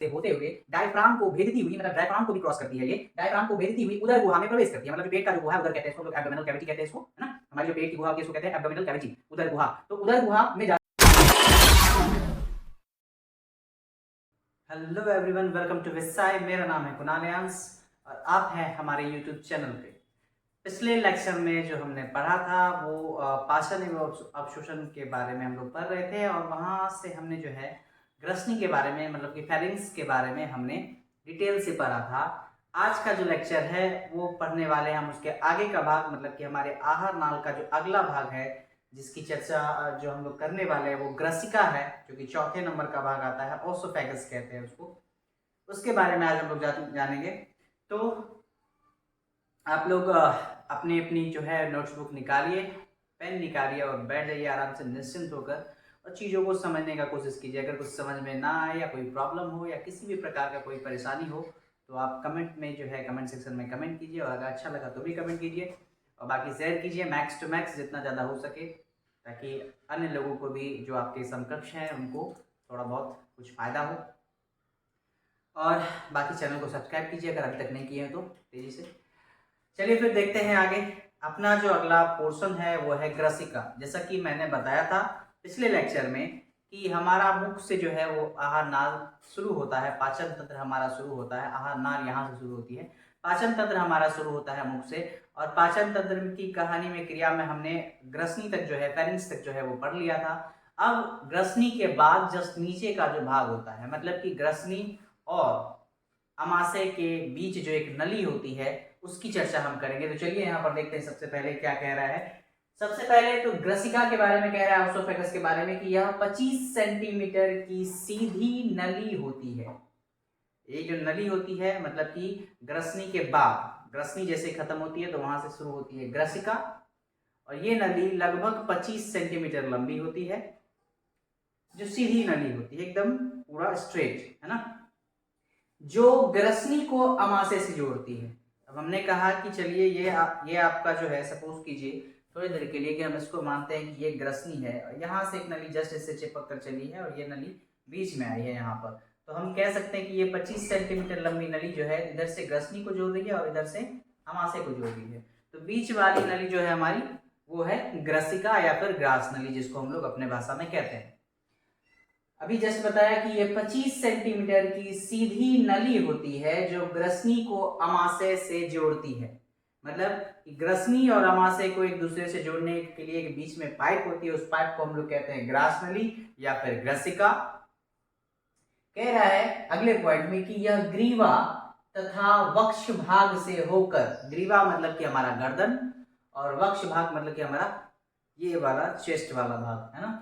से होते हुए डायफ्राम को भेदती हुई, मतलब डायफ्राम को भी क्रॉस करती है ये, डायफ्राम को भेदती हुई उदर गुहा में प्रवेश करती है। मतलब जो पेट का जो गुहा है उधर कहते हैं इसको, लोग एब्डोमिनल कैविटी कहते हैं इसको, है ना। हमारी जो पेट की गुहा होती है इसको कहते हैं एब्डोमिनल कैविटी, उदर गुहा। तो उदर गुहा में हेलो एवरीवन, वेलकम टू विस्साई। मेरा नाम है कुणाल यांस और आप हैं हमारे यूट्यूब चैनल पे। पिछले लेक्चर में जो हमने पढ़ा था वो पाचन एवं अवशोषण के बारे में हम लोग पढ़ रहे थे और वहाँ से हमने जो है ग्रसनी के बारे में, मतलब कि फेरिंग्स के बारे में हमने डिटेल से पढ़ा था। आज का जो लेक्चर है वो पढ़ने वाले हम उसके आगे का भाग, मतलब कि हमारे आहार नाल का जो अगला भाग है जिसकी चर्चा जो हम लोग करने वाले हैं वो ग्रसिका है, जो कि चौथे नंबर का भाग आता है, ओसोफेगस कहते हैं उसको। उसके बारे में आज हम लोग जानेंगे। तो आप लोग अपनी अपनी जो है नोटबुक निकालिए, पेन निकालिए और बैठ जाइए आराम से निश्चिंत होकर और चीज़ों को समझने का कोशिश कीजिए। अगर कुछ समझ में ना आए या कोई प्रॉब्लम हो या किसी भी प्रकार का कोई परेशानी हो तो आप कमेंट में जो है कमेंट सेक्शन में कमेंट कीजिए, और अगर अच्छा लगा तो भी कमेंट कीजिए और बाकी शेयर कीजिए मैक्स टू मैक्स जितना ज़्यादा हो सके, ताकि अन्य लोगों को भी जो आपके समकक्ष हैं उनको थोड़ा बहुत कुछ फ़ायदा हो। और बाकी चैनल को सब्सक्राइब कीजिए अगर अभी तक नहीं किए हैं तो तेज़ी से। चलिए फिर देखते हैं आगे। अपना जो अगला पोर्शन है वो है ग्रसिका। जैसा कि मैंने बताया था पिछले लेक्चर में कि हमारा मुख से जो है वो आहार नाल शुरू होता है, पाचन तंत्र हमारा शुरू होता है, आहार नाल यहाँ से शुरू होती है, पाचन तंत्र हमारा शुरू होता है मुख से। और पाचन तंत्र की कहानी में, क्रिया में हमने ग्रसनी तक जो है, फेरिंक्स तक जो है वो पढ़ लिया था। अब ग्रसनी के बाद जस्ट नीचे का जो भाग होता है, मतलब कि ग्रसनी और अमाशय के बीच जो एक नली होती है उसकी चर्चा हम करेंगे। तो चलिए यहाँ पर देखते हैं सबसे पहले क्या कह रहा है। सबसे पहले तो ग्रसिका के बारे में कह रहा है, ओसोफेगस के बारे में, कि यह 25 सेंटीमीटर की सीधी नली होती है। ये जो नली होती है, मतलब कि ग्रसनी के बाद, ग्रसनी जैसे खत्म होती है तो वहां से शुरू होती है ग्रसिका, और ये नली लगभग 25 सेंटीमीटर लंबी होती है, जो सीधी नली होती है, एकदम पूरा स्ट्रेट, है ना, जो ग्रसनी को अमाशय से जोड़ती है। अब हमने कहा कि चलिए ये आपका जो है, सपोज कीजिए थोड़ी देर के लिए कि हम इसको मानते हैं कि ये ग्रसनी है और यहाँ से एक नली जस्ट इससे चिपक कर चली है और ये नली बीच में आई है यहाँ पर। तो हम कह सकते हैं कि ये 25 सेंटीमीटर लंबी नली जो है इधर से ग्रसनी को जोड़ रही है और इधर से अमाशय को जोड़ रही है। तो बीच वाली नली जो है हमारी वो है ग्रसिका या फिर ग्रास नली, जिसको हम लोग अपने भाषा में कहते हैं। अभी जस्ट बताया कि ये 25 सेंटीमीटर की सीधी नली होती है जो ग्रसनी को अमाशय से जोड़ती है। मतलब ग्रसनी और अमाशय को एक दूसरे से जोड़ने के लिए एक बीच में पाइप होती है, उस पाइप को हम लोग कहते हैं ग्रास नली या फिर ग्रसिका। कह रहा है अगले पॉइंट में कि यह ग्रीवा तथा वक्ष भाग से होकर, ग्रीवा मतलब कि हमारा गर्दन और वक्ष भाग मतलब कि हमारा ये वाला चेस्ट वाला भाग, है ना,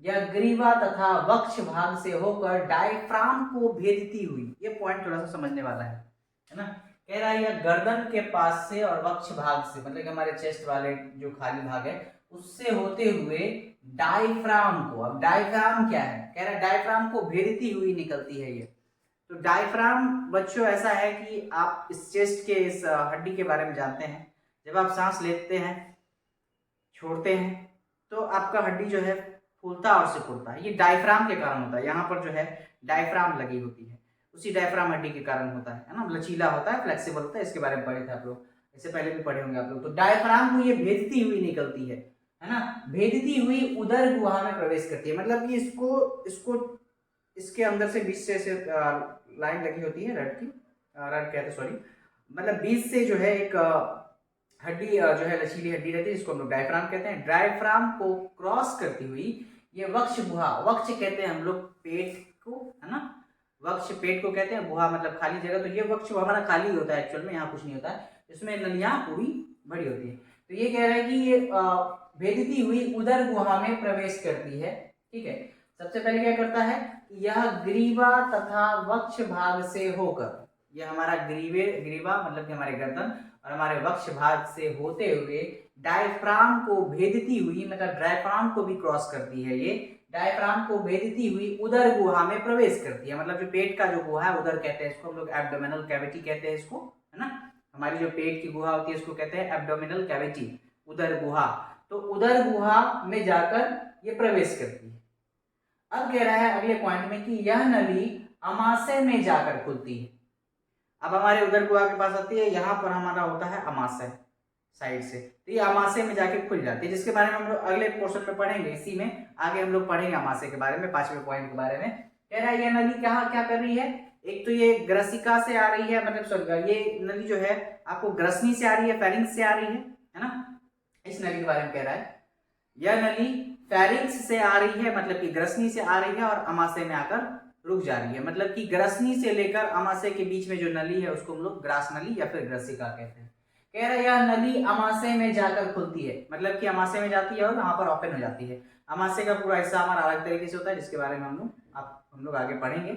यह ग्रीवा तथा वक्ष भाग से होकर डायफ्राम को भेदती हुई, ये पॉइंट थोड़ा सा समझने वाला है ना। कह रहा है यह गर्दन के पास से और वक्ष भाग से, मतलब कि हमारे चेस्ट वाले जो खाली भाग है उससे होते हुए डायफ्राम को, अब डायफ्राम क्या है, कह रहा है डायफ्राम को भेदती हुई निकलती है ये। तो डायफ्राम बच्चों ऐसा है कि आप इस चेस्ट के इस हड्डी के बारे में जानते हैं, जब आप सांस लेते हैं छोड़ते हैं तो आपका हड्डी जो है फूलता और सिकुड़ता है, ये डायफ्राम के कारण होता है। यहाँ पर जो है डायफ्राम लगी होती है, उसी डायफ्राम हड्डी के कारण होता है ना, लचीला होता है, फ्लेक्सिबल होता है। इसके बारे में पढ़े थे आप लोग, इससे पहले भी पढ़े होंगे आप लोग। तो डायफ्राम को ये भेदती हुई निकलती है ना, भेदती हुई उदर गुहा में प्रवेश करती है। मतलब कि इसको इसको इसके अंदर से बीच से लाइन लगी होती है रड की, रड कहते सॉरी, मतलब बीच से जो है एक हड्डी जो है लचीली हड्डी रहती है, जिसको हम लोग डायफ्राम कहते हैं। डायफ्राम को क्रॉस करती हुई ये वक्ष गुहा, वक्ष कहते हैं हम लोग पेट को, है ना, वक्ष पेट को कहते हैं, गुहा मतलब खाली जगह। तो ये वक्ष हमारा खाली होता है एक्चुअल में, यहाँ कुछ नहीं होता है, इसमें नलियां पूरी भरी होती है। तो ये कह रहा है कि ये भेदती हुई उदर गुहा में प्रवेश करती है। ठीक है, सबसे पहले क्या करता है, यह ग्रीवा तथा वक्ष भाग से होकर, यह हमारा ग्रीवा मतलब कि हमारे गर्दन और हमारे वक्ष भाग से होते हुए डायफ्राम को भेदती हुई, मतलब डायफ्राम को भी क्रॉस करती है, ये डायफ्राम को भेदती हुई उदर गुहा में प्रवेश करती है। मतलब जो पेट का जो गुहा है उदर कहते हैं इसको, हम लोग एब्डोमिनल कैविटी कहते हैं इसको, है ना, हमारी जो पेट की गुहा होती है इसको कहते हैं एब्डोमिनल कैविटी, उदर गुहा। तो उदर गुहा में जाकर ये प्रवेश करती है। अब कह रहा है अगले पॉइंट में कि यह नली अमाशय में जाकर खुलती है। अब हमारे उदर गुहा के पास आती है, यहाँ पर हमारा होता है अमाशय साइड से, तो ये अमाशय में जाके खुल जाती है, जिसके बारे में हम लोग अगले पोर्शन में पढ़ेंगे। इसी में आगे हम लोग पढ़ेंगे अमाशय के बारे में, 5वें पॉइंट के बारे में। कह रहा है ये नली क्या कर रही है, एक तो ये ग्रसिका से आ रही है, मतलब सॉरी ये नली जो है आपको ग्रसनी से आ रही है, फेरिंक्स से आ रही है ना। इस नली के बारे में कह रहा है यह नली फेरिंक्स से आ रही है, मतलब कि ग्रसनी से आ रही है और अमाशय में आकर रुक जा रही है। मतलब कि ग्रसनी से लेकर अमाशय के बीच में जो नली है उसको हम लोग ग्रास नली या फिर ग्रसिका कहते हैं। कह रहा है यह नली अमाशय में जाकर खुलती है, मतलब कि अमाशय में जाती है और वहां पर ओपन हो जाती है। अमाशय का पूरा हिस्सा हमारा अलग तरीके से होता है, जिसके बारे में हम लोग आगे पढ़ेंगे।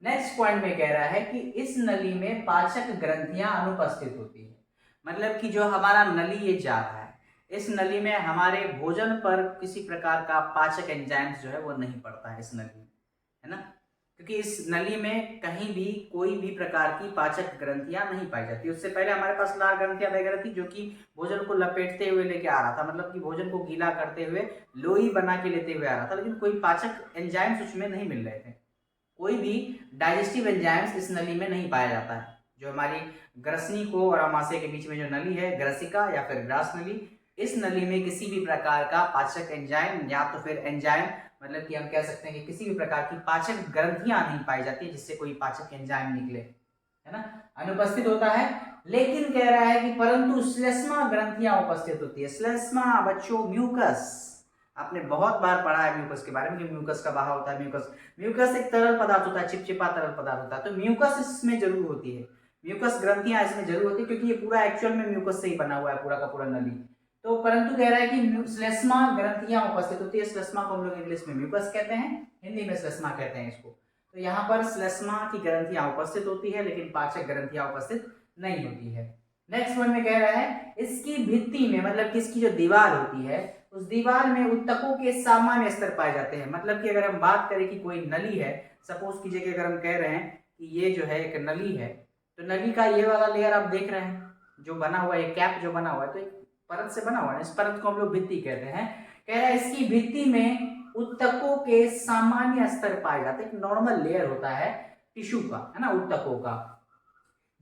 नेक्स्ट पॉइंट में कह रहा है कि इस नली में पाचक ग्रंथियां अनुपस्थित होती है, मतलब कि जो हमारा नली ये जा रहा है, इस नली में हमारे भोजन पर किसी प्रकार का पाचक एंजाइम्स जो है वो नहीं पड़ता है इस नली में, है ना, क्योंकि इस नली में कहीं भी कोई भी प्रकार की पाचक ग्रंथियां नहीं पाई जाती। उससे पहले हमारे पास लाल ग्रंथियां वगैरह थी, जो कि भोजन को लपेटते हुए लेके आ रहा था, मतलब कि भोजन को गीला करते हुए लोई बना के लेते हुए आ रहा था, लेकिन कोई पाचक एंजाइम्स उसमें नहीं मिल रहे थे। कोई भी डाइजेस्टिव एंजाइम्स इस नली में नहीं पाया जाता है। जो हमारी ग्रसनी को और अमाशय के बीच में जो नली है, ग्रसिका या फिर ग्रास नली, इस नली में किसी भी प्रकार का पाचक एंजाइम या तो फिर एंजाइम, मतलब कि हम कह सकते हैं कि किसी भी प्रकार की पाचक ग्रंथियां नहीं पाई जाती है जिससे कोई पाचक एंजाइम निकले, है ना, अनुपस्थित होता है। लेकिन कह रहा है कि परंतु श्लेष्मा ग्रंथियां उपस्थित होती है। श्लेष्मा बच्चों म्यूकस, आपने बहुत बार पढ़ा है म्यूकस के बारे में कि म्यूकस का बाहर होता है। म्यूकस एक तरल पदार्थ होता है, चिपचिपा तरल पदार्थ होता है, तो म्यूकस इसमें जरूर होती है, म्यूकस ग्रंथियां इसमें जरूर होती है, क्योंकि ये पूरा एक्चुअल में म्यूकस से ही बना हुआ है पूरा का पूरा नली। तो परंतु कह रहा है कि श्लेष्मा ग्रंथियां उपस्थित होती है। श्लेष्मा को हम लोग इंग्लिश में म्यूकस कहते हैं, हिंदी में श्लेष्मा कहते हैं इसको। तो यहाँ पर श्लेष्मा की ग्रंथियां उपस्थित होती है, लेकिन पाचक ग्रंथियां उपस्थित नहीं होती है। नेक्स्ट वन में कह रहा है इसकी भित्ति में, मतलब कि इसकी जो दीवार होती है उस दीवार में उत्तकों के सामान्य स्तर पाए जाते हैं। मतलब कि अगर हम बात करें कि कोई नली है, सपोज कीजिए कि अगर हम कह रहे हैं कि ये जो है एक नली है, तो नली का ये वाला लेयर आप देख रहे हैं जो बना हुआ है, कैप जो बना हुआ है, तो एक परत से बना हुआ है, इस परत को हम लोग भित्ति कहते हैं। कह रहा है इसकी भित्ति में उत्तकों के सामान्य स्तर पाए जाते हैं। एक नॉर्मल लेयर होता है टिश्यू का, है ना, उत्तकों का,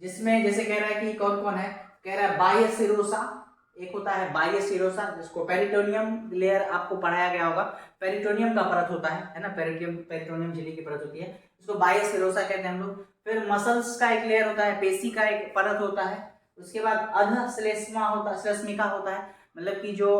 जिसमें जैसे कह रहा है कि कौन कौन है, कह रहा है बाह्य सिरोसा, एक होता है बाह्य सिरोसा जिसको पेरिटोनियम लेयर आपको पढ़ाया गया होगा, पेरिटोनियम का परत होता है ना, पेरिटोनियम झिल्ली की परत होती है, इसको बाह्य सिरोसा कहते हैं हम लोग। फिर मसल्स का एक लेयर होता है, पेशी का एक परत होता है। उसके बाद अध श्लेष्मा होता, श्लेष्मिका होता है, मतलब कि जो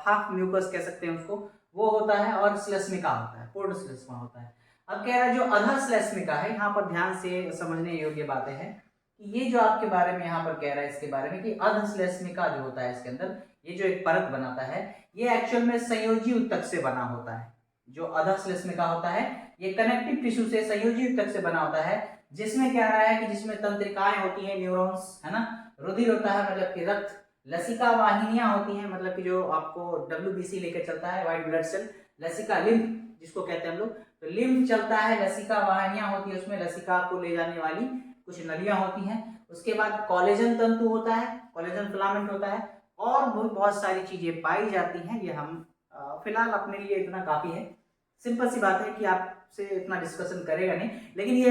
हाफ म्यूकस कह सकते हैं उसको, वो होता है, और श्लेष्मिका होता है, पूर्ण श्लेष्मा होता है। अब कह रहा है जो अध श्लेष्मिका है, यहाँ पर ध्यान से समझने योग्य बातें हैं कि ये जो आपके बारे में यहाँ पर कह रहा है इसके बारे में कि अधश्लेष्मिका जो होता है इसके अंदर ये जो एक परत बनाता है, ये एक्चुअल में संयोजी उत्तक से बना होता है। जो अधश्लेष्मिका होता है ये कनेक्टिव टिश्यू से, संयोजी उत्तक से बना होता है, जिसमें क्या रहा है कि जिसमें तंत्रिकाएं होती हैं, न्यूरॉन्स, है ना, रुधिर होता है मतलब कि रक्त, लसिका वाहिनियां होती हैं, मतलब कि जो आपको WBC लेकर चलता है, व्हाइट ब्लड सेल, लसिका लिम्फ जिसको कहते हैं हम लोग, तो लिम्फ चलता है, लसिका वाहिनियां होती है, उसमें लसिका को ले जाने वाली कुछ नलियां होती हैं। उसके बाद कॉलेजन तंतु होता है, कॉलेजन फिलामेंट होता है, और बहुत सारी चीजें पाई जाती हैं। ये हम फिलहाल अपने लिए इतना काफी है, सिंपल सी बात है कि आपसे इतना डिस्कशन करेगा नहीं, लेकिन ये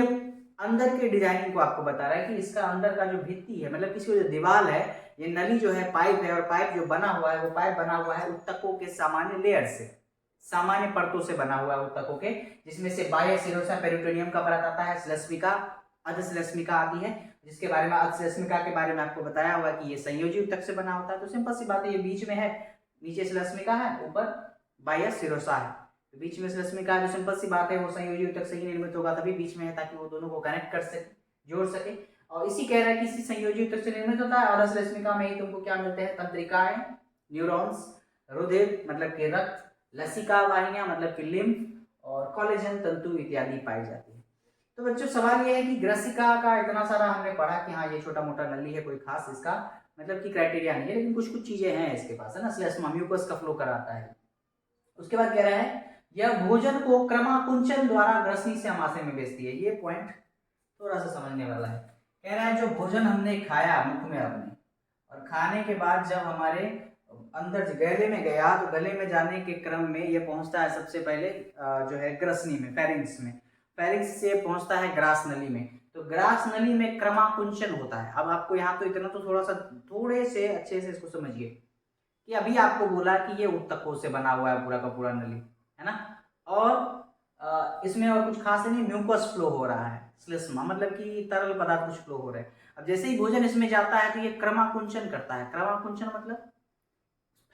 अंदर के डिजाइनिंग को आपको बता रहा है कि इसका अंदर का जो भित्ति है, मतलब इसकी जो दीवार है, ये नली जो है पाइप है, और पाइप जो बना हुआ है वो पाइप बना हुआ है उत्तकों के सामान्य लेयर से, सामान्य परतों से बना हुआ है उत्तकों के, जिसमें से बाह्य सिरोसा पेरिटोनियम का परत आता है, श्लेष्मिका, अधश्लेष्मिका आती है, जिसके बारे में अधश्लेष्मिका के बारे में आपको बताया हुआ कि ये संयोजी उत्तक से बना होता है। तो सिंपल सी बात है, ये बीच में है, नीचे श्लेष्मिका है, ऊपर बाह्य सिरोसा है, तो बीच में श्लेष्मिका, जो सिंपल सी बात है वो संयोजी उत्तक से ही निर्मित होगा, तभी बीच में है, ताकि वो दोनों को कनेक्ट कर सके, जोड़ सके। और इसी कह रहा है कि इसी संयोजी उत्तक से निर्मित होता है। अधश्लेष्मिका में ही तुमको क्या मिलते हैं, तंत्रिकाएं, न्यूरॉन्स, रुधिर मतलब कि रक्त, लसिका वाहिनियां मतलब कि लिम्फ, और कॉलेजन तंतु इत्यादि पाई जाती है। तो बच्चों सवाल ये है कि ग्रसिका का इतना सारा हमने पढ़ा कि हाँ ये छोटा मोटा नली है, कोई खास इसका मतलब कि क्राइटेरिया नहीं है, लेकिन कुछ कुछ चीजें हैं इसके पास, है ना, श्लेष्मा म्यूकस का फ्लो कराता है। उसके बाद कह रहा है यह भोजन को क्रमाकुंचन द्वारा ग्रसनी से अमाशय में भेजती है। ये पॉइंट थोड़ा सा समझने वाला है। कह रहा है जो भोजन हमने खाया मुख में अपने, और खाने के बाद जब हमारे अंदर गले में गया, तो गले में जाने के क्रम में ये पहुंचता है सबसे पहले जो है ग्रसनी में, फेरिंक्स में, फेरिंक्स से पहुंचता है ग्रास नली में। तो ग्रास नली में क्रमाकुंचन होता है। अब आपको यहाँ तो इतना तो थोड़े से अच्छे से इसको समझिए कि अभी आपको बोला कि ये उत्तकों से बना हुआ है पूरा का पूरा नली, है ना, और इसमें और कुछ खास नहीं, म्यूकस फ्लो हो रहा है, श्लेष्मा मतलब कि तरल पदार्थ कुछ फ्लो हो रहे हैं। अब जैसे ही भोजन इसमें जाता है तो ये क्रमाकुंचन करता है। क्रमाकुंचन मतलब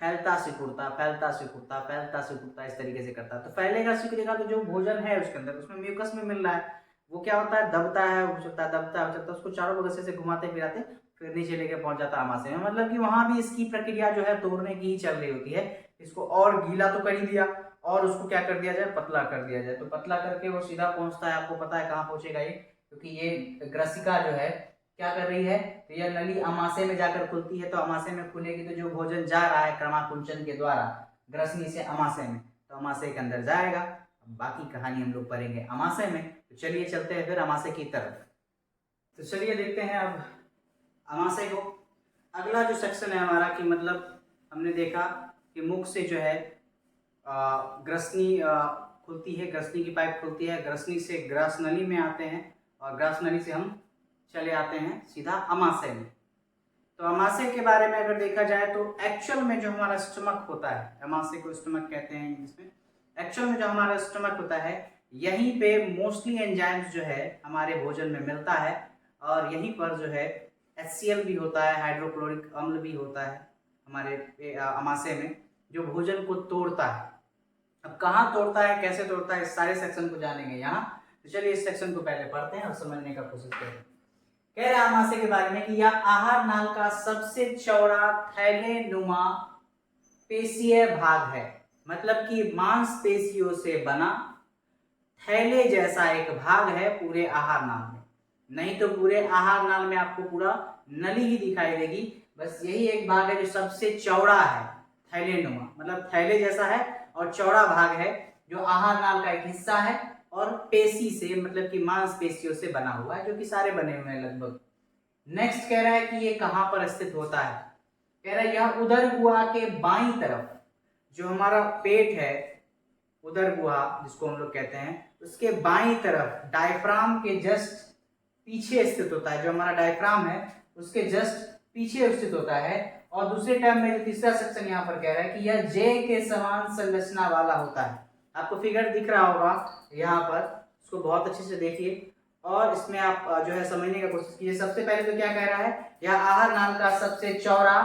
फैलता सिकुड़ता, फैलता सिकुड़ता, फैलता सिकुड़ता, इस तरीके से करता है। तो फैलेगा सिकुड़ेगा तो जो भोजन है उसके अंदर, उसमें म्यूकस में मिल रहा है, वो क्या होता है, दबता है, उछलता है, दबता है, उछलता है, उसको चारों बगल से घुमाते फिराते फिर नीचे लेके पहुंच जाता है आमाशय में। मतलब कि वहां भी इसकी प्रक्रिया जो है तोड़ने की ही चल रही होती है। इसको और गीला तो कर ही दिया और उसको क्या कर दिया जाए, पतला कर दिया जाए। तो पतला करके वो सीधा पहुंचता है, आपको पता है कहाँ पहुंचेगा ये, क्योंकि ये ग्रसिका जो है क्या कर रही है, तो यह नली अमाशय में जाकर खुलती है। तो अमाशय में खुलेगी तो जो भोजन जा रहा है क्रमाकुंचन के द्वारा ग्रसनी से अमाशय में, तो अमाशय के अंदर जाएगा। बाकी कहानी हम लोग पढ़ेंगे अमाशय में। तो चलिए चलते हैं फिर अमाशय की तरफ। तो चलिए देखते हैं अब अमाशय को। अगला जो सेक्शन है हमारा कि मतलब हमने देखा कि मुख से जो है ग्रसनी खुलती है, ग्रसनी की पाइप खुलती है, ग्रसनी से ग्रास नली में आते हैं और ग्रास नली से हम चले आते हैं सीधा अमाशय में। तो अमाशय के बारे में अगर देखा जाए तो एक्चुअल में जो हमारा स्टमक होता है, अमाशय को स्टमक कहते हैं इंग्लिश में, एक्चुअल में जो हमारा स्टमक होता है यहीं पे मोस्टली एंजाइम्स जो है हमारे भोजन में मिलता है और यहीं पर जो है HCl भी होता है, हाइड्रोक्लोरिक अम्ल भी होता है हमारे अमाशय में, जो भोजन को तोड़ता है। अब कहाँ तोड़ता है, कैसे तोड़ता है, इस सारे सेक्शन को जानेंगे यहाँ। तो चलिए इस सेक्शन को पहले पढ़ते हैं और समझने का कोशिश करें। कह रहा है अमाशय के बारे में कि यह आहार नाल का सबसे चौड़ा थैले नुमा पेशीय भाग है। मतलब कि मांसपेशियों से बना थैले जैसा एक भाग है पूरे आहार नाल में। नहीं तो पूरे आहार नाल में आपको पूरा नली ही दिखाई देगी, बस यही एक भाग है जो सबसे चौड़ा है, थैले नुमा मतलब थैले जैसा है और चौड़ा भाग है, जो आहार नाल का एक हिस्सा है और पेशी से मतलब कि मांसपेशियों से बना हुआ है, जो कि सारे बने हुए हैं लगभग। नेक्स्ट कह रहा है कि ये कहां पर स्थित होता है। कह रहा है यह उदर गुहा के बाईं तरफ, जो हमारा पेट है उदर गुहा जिसको हम लोग कहते हैं, उसके बाईं तरफ डायफ्राम के जस्ट पीछे स्थित होता है। जो हमारा डायफ्राम है उसके जस्ट पीछे स्थित होता है। और दूसरे टर्म में जो तीसरा सेक्शन यहाँ पर कह रहा है कि यह जे के समान संरचना वाला होता है। आपको फिगर दिख रहा होगा यहाँ पर, इसको बहुत अच्छे से देखिए और इसमें आप जो है समझने का कोशिश कीजिए। सबसे पहले तो क्या कह रहा है, यह आहार नाल का सबसे चौड़ा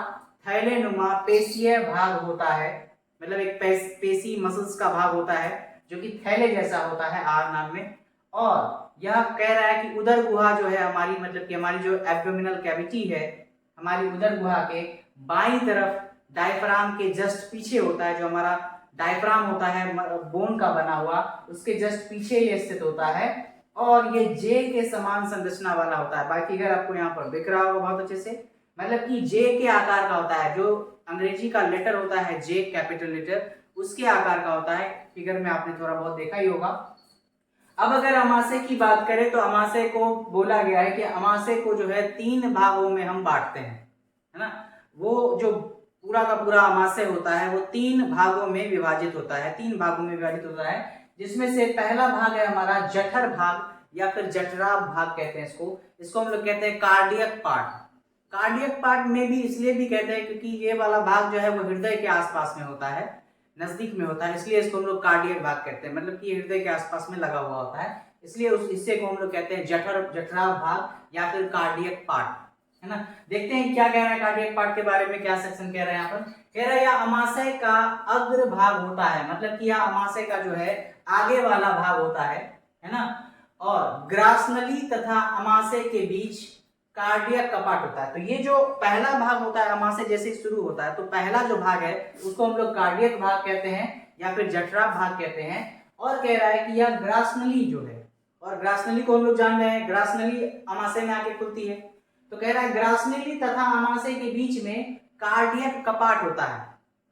थैले नुमा पेशीय भाग होता है। मतलब एक पेशी मसल्स का भाग होता है जो कि थैले जैसा होता है आहार नाल में। और यह कह रहा है कि उदर गुहा जो है हमारी, मतलब कि हमारी जो एब्डोमिनल कैविटी है हमारी उदर गुहा के बाईं तरफ डायफ्राम के जस्ट पीछे होता है। जो हमारा डायफ्राम होता है बोन का बना हुआ, उसके जस्ट पीछे ये स्थित होता है और ये जे के समान संरचना वाला होता है। बाकी अगर आपको यहाँ पर दिख रहा होगा बहुत अच्छे से, मतलब कि जे के आकार का होता है। जो अंग्रेजी का लेटर होता है जे, कैपिटल लेटर, उसके आकार का होता है। फिगर में आपने थोड़ा बहुत देखा ही होगा। अब अगर अमाशय की बात करें तो अमाशय को बोला गया है कि अमाशय को जो है 3 भागों में हम बांटते हैं, है ना। वो जो पूरा का पूरा अमाशय होता है वो 3 भागों में विभाजित होता है, 3 भागों में विभाजित होता है। जिसमें से पहला भाग है हमारा जठर भाग या फिर जठराभ भाग कहते हैं इसको हम लोग कहते हैं कार्डियक पार्ट। कार्डियक पार्ट में भी इसलिए भी कहते हैं क्योंकि ये वाला भाग जो है वो हृदय के आसपास में होता है, नजदीक में होता है, इसलिए इसको हम लोग कार्डियक भाग कहते हैं। मतलब कि हृदय के आसपास में लगा हुआ होता है, इसलिए उस हिस्से को हम लोग कहते हैं जठराभ भाग या फिर कार्डियक पार्ट, है ना। देखते हैं क्या कह रहा है कार्डियक पार्ट के बारे में, क्या सेक्शन कह रहा है यहाँ पर। कह रहा है यह अमाशय का अग्र भाग होता है। मतलब कि यह अमाशय का जो है आगे वाला भाग होता है ना। और ग्रासनली तथा अमाशय के बीच कार्डियक कपाट होता है। तो ये जो पहला भाग होता है अमाशय जैसे शुरू होता है, तो पहला जो भाग है उसको हम लोग कार्डियक भाग कहते हैं या फिर जठराभ भाग कहते हैं। और कह रहा है कि यह ग्रासनली जो है, और ग्रासनली को हम लोग जान रहे हैं, ग्रासनली अमाशय में आके खुलती है। तो कह रहा है ग्रासनली तथा अमाशय के बीच में कार्डियक कपाट होता है।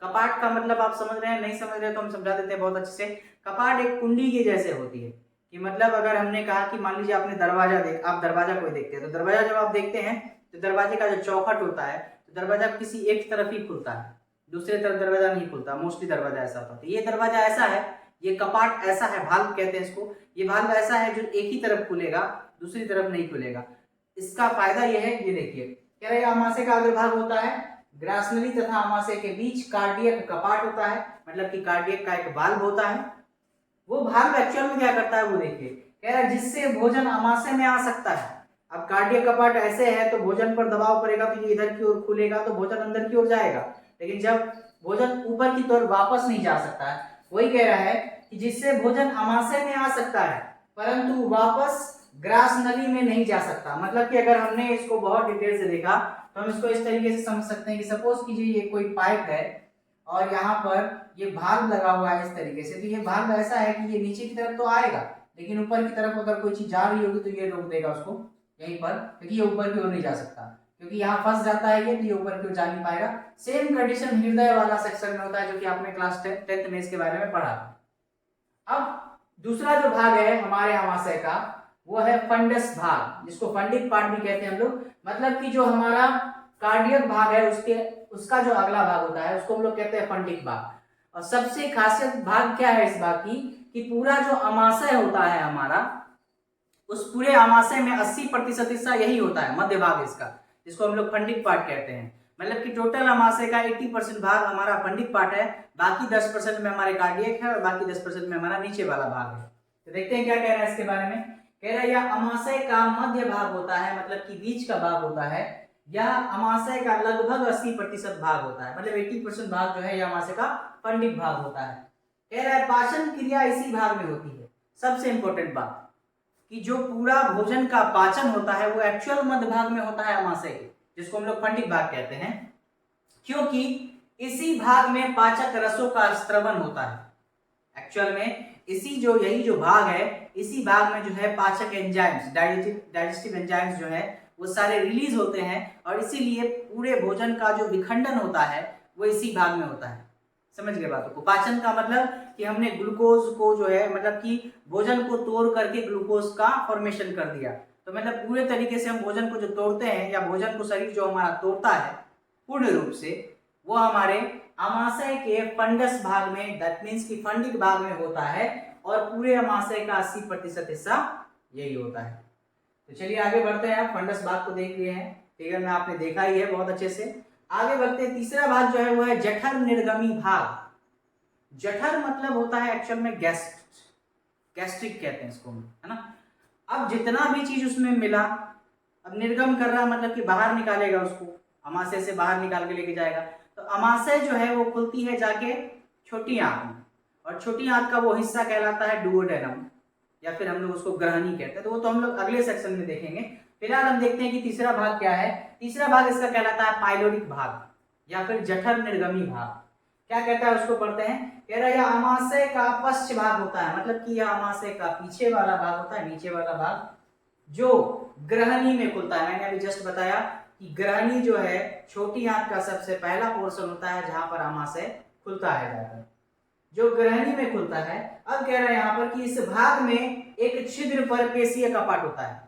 कपाट का मतलब आप समझ रहे हैं, नहीं समझ रहे तो हम समझा देते हैं बहुत अच्छे से। कपाट एक कुंडी के जैसे होती है कि मतलब अगर हमने कहा कि मान लीजिए आपने दरवाजा आप दरवाजा कोई देखते हैं, तो दरवाजा जब आप देखते हैं तो दरवाजे का जो चौखट होता है, तो दरवाजा किसी एक तरफ ही खुलता है, दूसरे तरफ दरवाजा नहीं खुलता, मोस्टली दरवाजा ऐसा होता है। तो ये दरवाजा ऐसा है, ये कपाट ऐसा है, भाल्व कहते हैं इसको, ये भाल्व ऐसा है जो एक ही तरफ खुलेगा, दूसरी तरफ नहीं खुलेगा। इसका फायदा यह है, ये देखिए कह रहे हैं आमाशय का अग्रभाग होता है, ग्रासनली तथा आमाशय के बीच कार्डियक कपाट होता है, मतलब कि कार्डियक का एक वाल्व होता है। वो भाल्व एक्चुअल में क्या करता है वो देखिए, कह रहा है जिससे भोजन आमाशय में आ सकता है। अब कार्डियक कपाट ऐसे है तो भोजन पर दबाव पड़ेगा तो ये इधर की ओर खुलेगा तो भोजन अंदर की ओर जाएगा, लेकिन जब भोजन ऊपर की तरफ वापस नहीं जा सकता है। वही कह रहा है कि जिससे भोजन आमाशय में आ सकता है परंतु वापस ग्रास नली में नहीं जा सकता। मतलब कि अगर हमने इसको बहुत डिटेल से देखा तो हम इसको इस तरीके से समझ सकते हैं कि सपोज कीजिए ये कोई पाइप है और यहाँ पर ये भाल्व लगा हुआ है इस तरीके से, तो ये भाल्व ऐसा है कि ये नीचे की तरफ तो आएगा लेकिन ऊपर की तरफ अगर कोई चीज जा रही होगी तो ये रोक देगा उसको यहीं पर, क्योंकि ये ऊपर की ओर नहीं जा सकता, क्योंकि यहाँ फंस जाता है ये तो ये ऊपर की ओर जा नहीं पाएगा। सेम कंडीशन हृदय वाला सेक्शन में होता है जो कि आपने क्लास 10th में इसके बारे में पढ़ा। अब दूसरा जो भाग है हमारे आमाशय का वो है फंडस भाग, जिसको फंडिक पार्ट भी कहते हैं हम लोग। मतलब कि जो हमारा कार्डियक भाग है उसका जो अगला भाग होता है उसको हम लोग कहते हैं फंडिक भाग। और सबसे खासियत भाग क्या है इस भाग की कि पूरा जो आमाशय होता है हमारा, उस पूरे आमाशय में 80% हिस्सा यही होता है, मध्य भाग इसका, जिसको हम लोग फंडिक पार्ट कहते हैं। मतलब कि टोटल आमाशय का 80% भाग हमारा फंडिक पार्ट है, बाकी 10% में हमारे कार्डियक है और बाकी 10% में हमारा नीचे वाला भाग है। तो देखते हैं क्या कह रहा है इसके बारे में। कह रहा है यह आमाशय का मध्य भाग होता है, मतलब कि बीच का भाग होता है। यह आमाशय का लगभग 80% भाग होता है, मतलब 80% भाग जो है यह आमाशय का फंडिक भाग होता है। कह रहा है पाचन क्रिया इसी भाग में होती है। सबसे इंपॉर्टेंट बात कि जो पूरा भोजन का पाचन होता है वो एक्चुअल मध्य भाग में होता है आमाशय के, जिसको हम लोग फंडिक भाग कहते हैं, क्योंकि इसी भाग में पाचक रसों का स्त्रवन होता है। एक्चुअल में यही जो भाग है, इसी भाग में जो है पाचक एंजाइम्स, डाइजेस्टिव एंजाइम्स जो है वो सारे रिलीज होते हैं और इसीलिए पूरे भोजन का जो विखंडन होता है वो इसी भाग में होता है। समझ गए बातों को। पाचन का मतलब कि हमने ग्लूकोज को जो है, मतलब कि भोजन को तोड़ करके ग्लूकोज का फॉर्मेशन कर दिया, तो मतलब पूरे तरीके से हम भोजन को जो तोड़ते हैं या भोजन को शरीर जो हमारा तोड़ता है पूर्ण रूप से, वो हमारे आमाशय के फंडस भाग में, दैट मीन्स कि फंडिक भाग में होता है और पूरे आमाशय का 80% हिस्सा यही होता है। तो चलिए आगे बढ़ते हैं। आप फंडस भाग को देख लिए हैं, फिगर में आपने देखा ही है बहुत अच्छे से। आगे बढ़ते हैं। तीसरा भाग जो है वो है जठर निर्गमी भाग। जठर मतलब होता है एक्चुअल में गैस्ट्रिक कहते हैं इसको, है ना। अब जितना भी चीज उसमें मिला, अब निर्गम कर रहा मतलब कि बाहर निकालेगा उसको, आमाशय से बाहर निकाल के लेके जाएगा। तो आमाशय जो है वो खुलती है जाके छोटी आंत में, और छोटी आंत का वो हिस्सा कहलाता है डुओडेनम, या फिर हम लोग उसको ग्रहणी कहते हैं। तो वो तो हम लोग अगले सेक्शन में देखेंगे। फिलहाल हम देखते हैं कि तीसरा भाग क्या है। तीसरा भाग इसका कहलाता है पाइलोरिक भाग या फिर जठर निर्गमी भाग। क्या कहता है उसको पढ़ते हैं। कह रहा है यह आमाशय का पश्च भाग होता है, मतलब कि यह आमाशय का पीछे वाला भाग होता है, नीचे वाला भाग, जो ग्रहणी में खुलता है। मैंने अभी जस्ट बताया कि ग्रहणी जो है छोटी आंत का सबसे पहला पोर्शन होता है जहां पर आमाशय खुलता है जाकर, जो ग्रहणी में खुलता है। अब कह रहा है यहाँ पर कि इस भाग में एक छिद्र पर पेशीय कपाट होता है,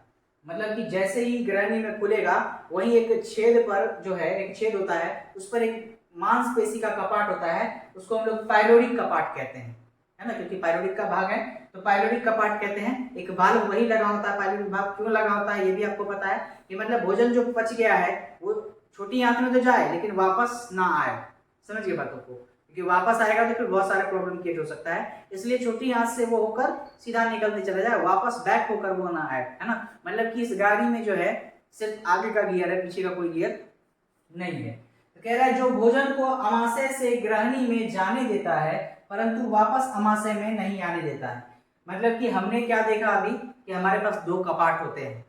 मतलब कि जैसे ही ग्रहणी में खुलेगा वही एक छेद पर जो है, एक छेद होता है, उस पर एक मांसपेशी का कपाट होता है, उसको हम लोग पाइलोरिक कपाट कहते हैं, है ना, क्योंकि पाइलोरिक का भाग है तो पाइलोरिक कपाट कहते हैं। एक वाल्व वही लगा होता है। पाइलोरिक भाग क्यों लगा होता है ये भी आपको पता है कि मतलब भोजन जो पच गया है वो छोटी आंत में तो जाए लेकिन वापस ना आए। समझिए बातों को, क्योंकि वापस आएगा तो फिर बहुत सारे प्रॉब्लम क्रिएट हो सकता है, इसलिए छोटी आंत से वो होकर सीधा निकलते चला जाए, वापस बैक होकर वो ना आए, है ना। मतलब कि इस गाड़ी में जो है सिर्फ आगे का गियर है, पीछे का कोई गियर नहीं है। तो कह रहा है जो भोजन को आमाशय से ग्रहणी में जाने देता है परंतु वापस आमाशय में नहीं आने देता है। मतलब कि हमने क्या देखा अभी कि हमारे पास दो कपाट होते हैं।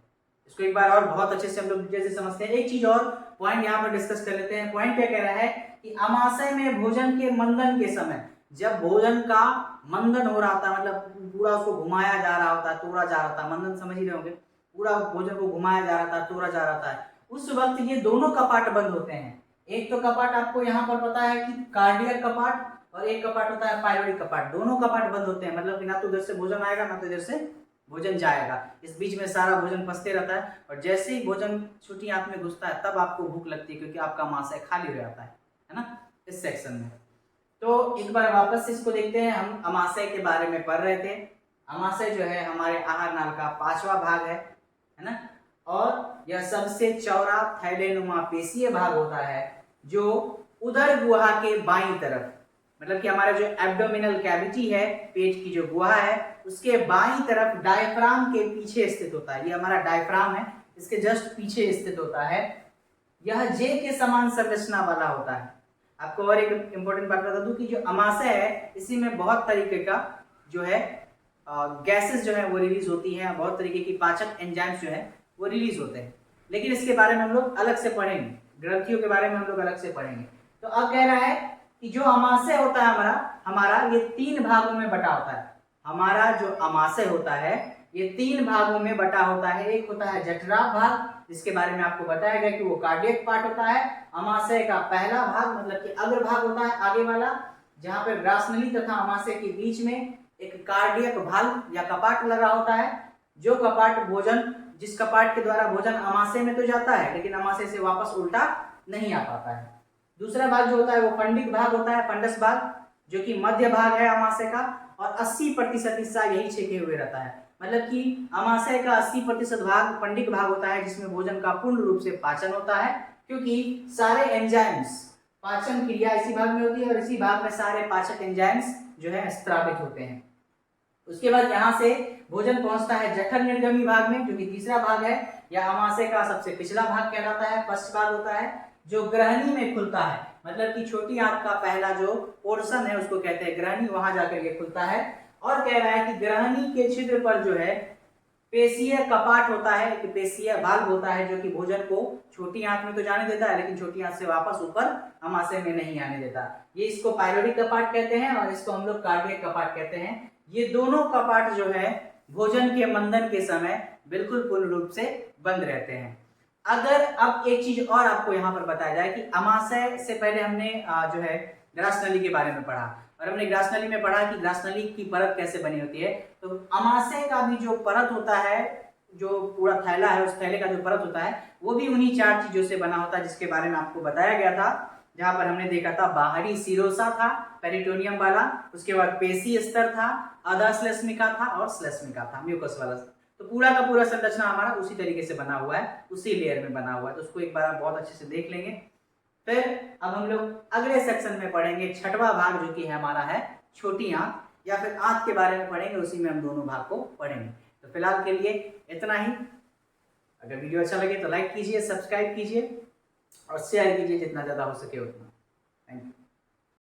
इसको एक बार और बहुत अच्छे से हम लोग डिटेल से समझते हैं। एक चीज और पॉइंट यहाँ पर डिस्कस कर लेते हैं। पॉइंट क्या कह रहा है कि आमाशय में भोजन के मंदन के समय, जब भोजन का मंदन हो रहा था, मतलब पूरा उसको घुमाया जा रहा होता है, तोड़ा जा रहा था, मंदन समझ ही रहे होंगे, पूरा भोजन को घुमाया जा रहा था, तोड़ा जा रहा था, उस वक्त ये दोनों कपाट बंद होते हैं। एक तो कपाट आपको यहाँ पर पता है कि कार्डियक कपाट, और एक कपाट होता है पाइलोरिक कपाट। दोनों कपाट बंद होते हैं, मतलब कि ना तो इधर से भोजन आएगा ना तो इधर से भोजन जाएगा। इस बीच में सारा भोजन फंसते रहता है, और जैसे ही भोजन छोटी आंत में घुसता है तब आपको भूख लगती है, क्योंकि आपका आमाशय खाली हो जाता है ना, इस सेक्शन में। तो एक बार वापस इसको देखते हैं। हम अमाशय के बारे में पढ़ रहे थे। अमाशय जो है हमारे आहार नाल का 5वां भाग है ना। और यह सबसे चौड़ा थैलेनुमा पेशीय भाग होता है जो उदर गुहा के बाईं तरफ, मतलब कि हमारा जो एब्डोमिनल कैविटी है, पेट की जो गुहा है, उसके बाईं तरफ डायफ्राम के पीछे स्थित होता है। ये हमारा डायफ्राम है, इसके जस्ट पीछे स्थित होता है। यह जे के समान संरचना वाला होता है। आपको और एक इंपॉर्टेंट बात बता दूं कि जो अमाशय है इसी में बहुत तरीके का जो है गैसेस जो है वो रिलीज होती हैं, बहुत तरीके की पाचक एंजाइम्स जो है वो रिलीज होते हैं, लेकिन इसके बारे में हम लोग अलग से पढ़ेंगे। ग्रंथियों के बारे में हम लोग अलग से पढ़ेंगे। तो अब कह रहा है कि जो अमाशय होता है हमारा हमारा ये 3 भागों में बटा होता है। हमारा जो अमाशय होता है ये 3 भागों में बटा होता है। एक होता है जठरा भाग, जिसके बारे में आपको बताया गया कि वो कार्डियक पार्ट होता है। अमाशय का पहला भाग मतलब कि अग्र भाग होता है, आगे वाला, जहां पर ग्रासनली तथा अमाशय के बीच में एक कार्डियक भाग या कपाट लगा होता है। जो कपाट भोजन, जिस कपाट के द्वारा भोजन अमाशय में तो जाता है लेकिन अमाशय से वापस उल्टा नहीं आ पाता है। दूसरा भाग जो होता है वो फंडिक भाग होता है, फंडस भाग, जो कि मध्य भाग है अमाशय का, और 80% हिस्सा यही छेके हुए रहता है। मतलब कि अमाशय का 80% भाग फंडिक भाग होता है, जिसमें भोजन का पूर्ण रूप से पाचन होता है, क्योंकि सारे एंजाइम्स, पाचन क्रिया इसी भाग में होती है और इसी भाग में सारे पाचक एंजाइम्स जो है स्त्रावित होते हैं। उसके बाद यहाँ से भोजन पहुंचता है जठर निर्गमी भाग में, जो कि तीसरा भाग है, या अमाशय का सबसे पिछला भाग कहलाता है, पश्च भाग होता है, जो ग्रहणी में खुलता है। मतलब कि छोटी आंत का पहला जो पोर्शन है उसको कहते हैं ग्रहणी, वहां जाकर के खुलता है। और कह रहा है कि ग्रहणी के छिद्र पर जो है पेशीय कपाट होता है, एक पेशीय वाल्व होता है, जो कि भोजन को छोटी आंत में तो जाने देता है लेकिन छोटी आंत से वापस ऊपर अमाशय में नहीं आने देता। ये इसको पायलोडिक कपाट कहते हैं और इसको हम लोग कार्डियक कपाट कहते हैं। ये दोनों कपाट जो है भोजन के मंदन के समय बिल्कुल पूर्ण रूप से बंद रहते हैं। अगर अब एक चीज और आपको यहाँ पर बताया जाए कि अमाशय से पहले हमने जो है ग्रास नली के बारे में पढ़ा, और हमने ग्रास नली में पढ़ा कि ग्रास नली की परत कैसे बनी होती है। तो अमाशय का भी जो परत होता है, जो पूरा थैला है, उस थैले का जो परत होता है वो भी उन्हीं 4 चीजों से बना होता है, जिसके बारे में आपको बताया गया था। जहां पर हमने देखा था बाहरी सिरोसा था पेरिटोनियम वाला, उसके बाद पेशी स्तर था, अधश्लेष्मिका था और श्लेष्मिका था म्यूकस वाला। तो पूरा का पूरा संरचना हमारा उसी तरीके से बना हुआ है, उसी लेयर में बना हुआ है। तो उसको एक बार आप बहुत अच्छे से देख लेंगे। फिर अब हम लोग अगले सेक्शन में पढ़ेंगे 6वां भाग, जो कि है हमारा है छोटी आंत, या फिर आंत के बारे में पढ़ेंगे, उसी में हम दोनों भाग को पढ़ेंगे। तो फिलहाल के लिए इतना ही। अगर वीडियो अच्छा लगे तो लाइक कीजिए, सब्सक्राइब कीजिए और शेयर कीजिए जितना ज़्यादा हो सके उतना। Thank you.